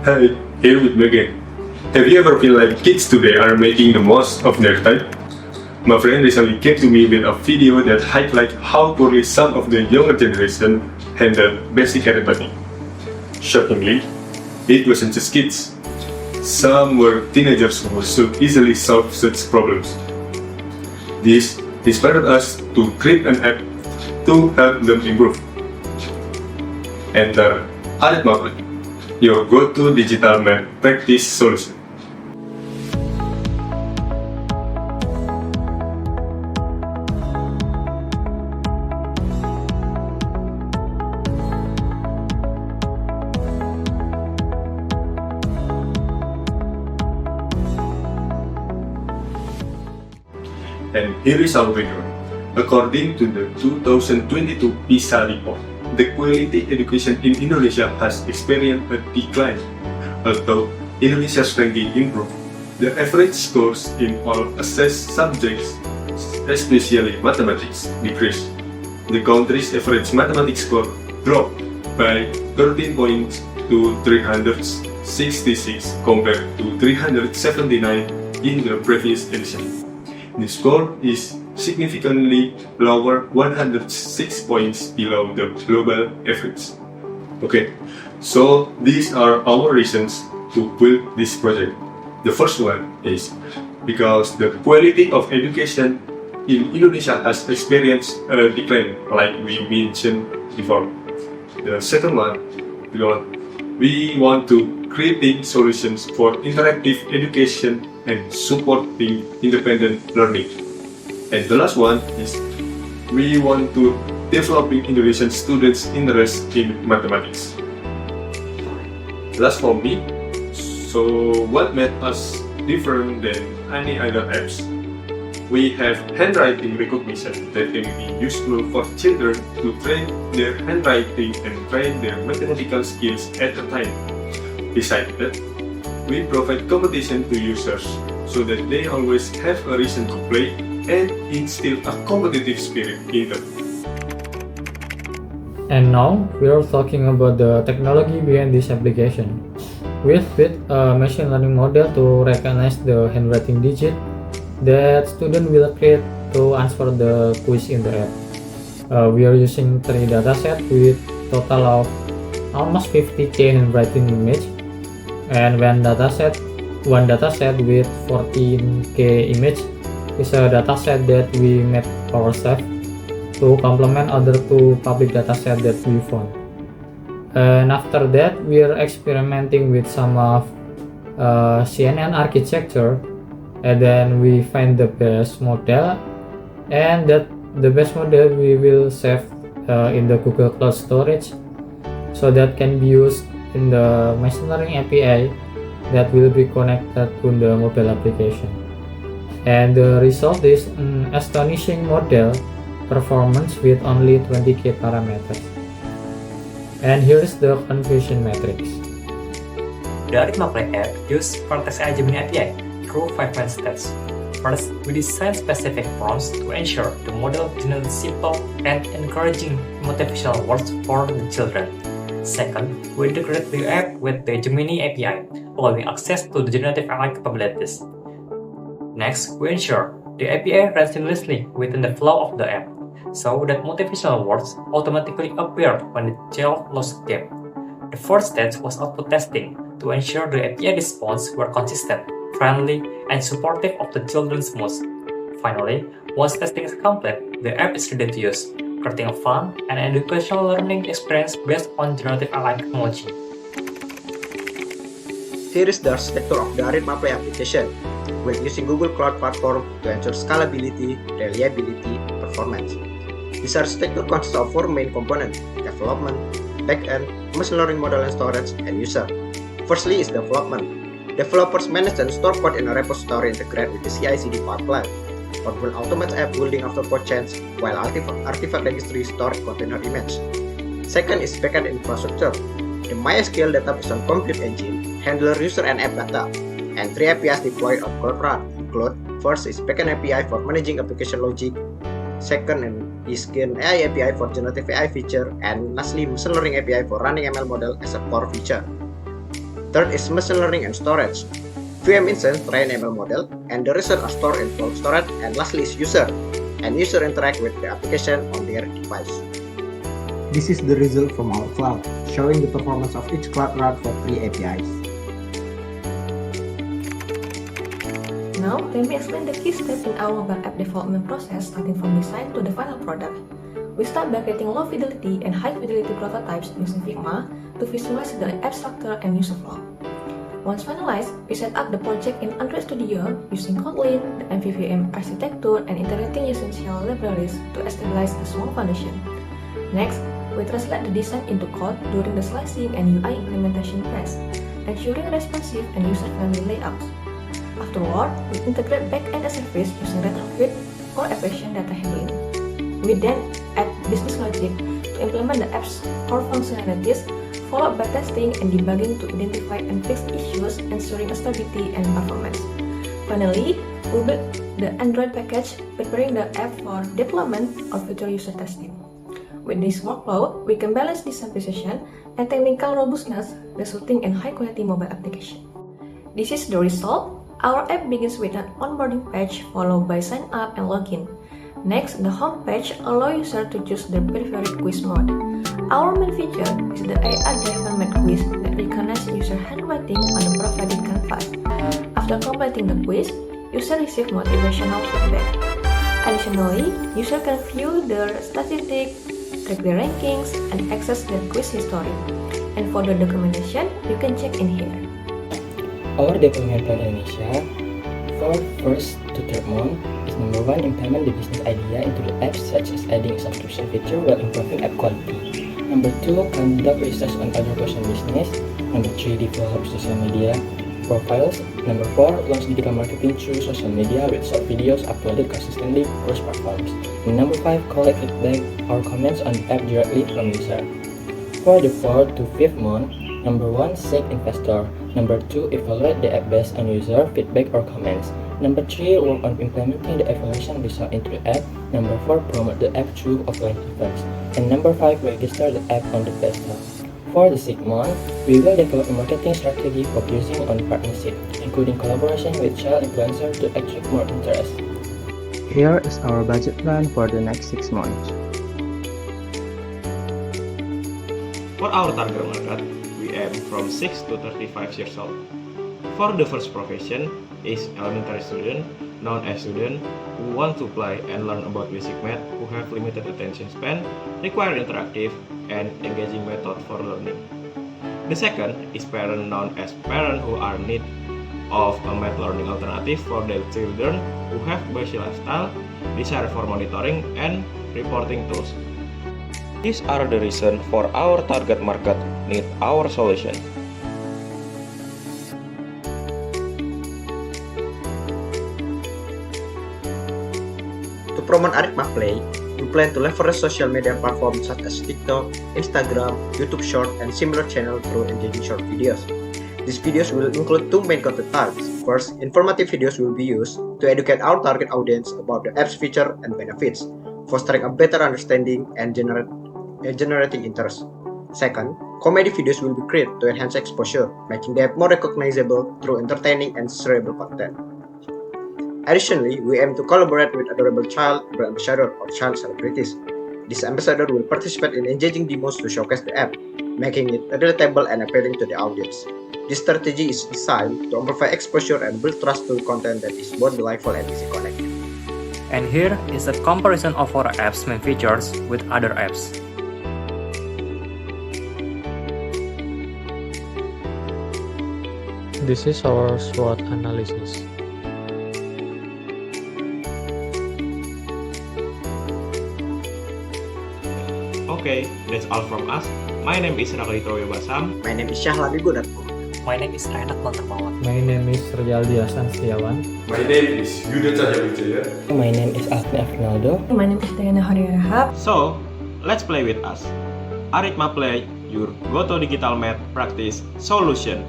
Hi, here with me again. Have you ever feel like kids today are making the most of their time? My friend recently came to me with a video that highlight how poorly some of the younger generation handle basic arithmetic. Shockingly, it wasn't just kids. Some were teenagers who should easily solve such problems. This inspired us to create an app to help them improve. Enter Arithmetic, your go-to digital math practice solution. And here is our background. According to the 2022 PISA report, the quality education in Indonesia has experienced a decline. Although Indonesia's ranking improved, the average scores in all assessed subjects, especially mathematics, decreased. The country's average mathematics score dropped by 13 points to 366 compared to 379 in the previous edition. The score is significantly lower, 106 points below the global average. Okay, so these are our reasons to build this project. The first one is because the quality of education in Indonesia has experienced a decline, like we mentioned before. The second one, because we want to creating solutions for interactive education and supporting independent learning. And the last one is we want to developing Indonesian students' interest in mathematics. Last for me, so what made us different than any other apps? We have handwriting recognition that can be useful for children to train their handwriting and train their mathematical skills at a time. Besides that, we provide competition to users so that they always have a reason to play and instill a competitive spirit in them. And now we are talking about the technology behind this application. We've built a machine learning model to recognize the handwriting digit that student will create to answer the quiz in the app. We are using 3 datasets with total of almost 50k handwriting image, and one dataset with 14k image is a dataset that we made ourselves to complement other 2 public datasets that we found. And after that, we are experimenting with some of CNN architecture, and then we find the best model, and that the best model we will save in the Google Cloud Storage, so that can be used in the machine learning API that will be connected to the mobile application. And the result is an astonishing model performance with only 20k parameters. And here is the confusion matrix. The Arithmetic app uses Vertex AI Gemini API through 5 main steps. First, we design specific prompts to ensure the model generates simple and encouraging motivational words for the children. Second, we integrate the app with the Gemini API, allowing access to the generative AI capabilities. Next, we ensure the API runs seamlessly within the flow of the app, so that motivational words automatically appear when the child lost the game. The fourth stage was output testing to ensure the API response were consistent, friendly, and supportive of the children's moods. Finally, once testing is complete, the app is ready to use, creating a fun and educational learning experience based on generative AI technology. Here is the architecture of the Arithmetic application. We're using Google Cloud Platform to ensure scalability, reliability, and performance. This architecture consists of 4 main components: development, backend, machine learning model and storage, and user. Firstly is development. Developers manage and store code in a repository integrated with the CI/CD pipeline. Output automates app building after code change, while artifact registry store container image. Second is backend infrastructure. The MySQL database on Compute Engine handle user and app data, and 3 APIs deployed on Cloud Run include: first is backend API for managing application logic, second is Gen AI API for generative AI feature, and lastly machine learning API for running ML model as a core feature. Third is machine learning and storage. VM instance trainable model, and the result are stored in cold storage. And lastly is user, and user interact with the application on their device. This is the result from our cloud, showing the performance of each cloud route for 3 APIs. Now, let me explain the key steps in our mobile app development process starting from design to the final product. We start by creating low fidelity and high fidelity prototypes using Figma to visualize the app structure and user flow. Once finalized, we set up the project in Android Studio using Kotlin, the MVVM architecture, and integrating essential libraries to establish a small foundation. Next, we translate the design into code during the slicing and UI implementation phase, ensuring responsive and user-friendly layouts. Afterward, we integrate back-end as a service using retrofit or efficient data handling. We then add business logic to implement the app's core functionalities, followed by testing and debugging to identify and fix issues, ensuring stability and performance. Finally, we build the Android package, preparing the app for deployment or future user testing. With this workflow, we can balance design precision and technical robustness, resulting in high-quality mobile application. This is the result. Our app begins with an onboarding page followed by sign up and login. Next, the home page allows users to choose their preferred quiz mode. Our main feature is the AI-driven made quiz that recognizes user handwriting on the provided canvas. After completing the quiz, users receive motivational feedback. Additionally, users can view their statistics, track their rankings, and access their quiz history. And for the documentation, you can check in here. Our deployment plan in Indonesia for first to third month is number 1, implement the business idea into the app, such as adding a subscription feature while improving app quality. Number 2, conduct research on other person business. Number 3, develop social media profiles. Number 4, launch digital marketing through social media with short videos uploaded consistently across platforms. And number 5, collect feedback or comments on the app directly from user. For the 4th to 5th month, number 1, seek investor. Number 2, evaluate the app based on user feedback or comments. Number 3, work on implementing the evaluation result into the app. Number 4, promote the app through offline events. And number 5, register the app on the Play Store. For the 6th month, we will develop a marketing strategy focusing on partnership, including collaboration with child influencers to attract more interest. Here is our budget plan for the next 6 months. For our target market, we aim from 6 to 35 years old. For the first profession is elementary student, known as student who want to play and learn about basic math, who have limited attention span, require interactive and engaging method for learning. The second is parent, known as parent who are in need of a math learning alternative for their children who have busy lifestyle, desire for monitoring and reporting tools. These are the reasons for our target market need our solution. To promote Arithma Play, we plan to leverage social media platforms such as TikTok, Instagram, YouTube Short, and similar channels through engaging short videos. These videos will include 2 main content types. First, informative videos will be used to educate our target audience about the app's features and benefits, fostering a better understanding and generating interest. Second, comedy videos will be created to enhance exposure, making the app more recognizable through entertaining and shareable content. Additionally, we aim to collaborate with adorable child brand ambassador or child celebrities. This ambassador will participate in engaging demos to showcase the app, making it relatable and appealing to the audience. This strategy is designed to amplify exposure and build trust to content that is both delightful and easy connected. And here is a comparison of our app's main features with other apps. This is our SWOT analysis. Okay, that's all from us. My name is Raklito Basam. My name is Syahlami Gunarto. My name is Renak Mantermawan. My name is Ryaldi Hasan Setiawan. My name is Yuda Cahyawijaya. My name is Afni Afrinaldo. My name is Diana Hariarahap. So, let's play with us. Arithma Play, your go-to digital math practice solution.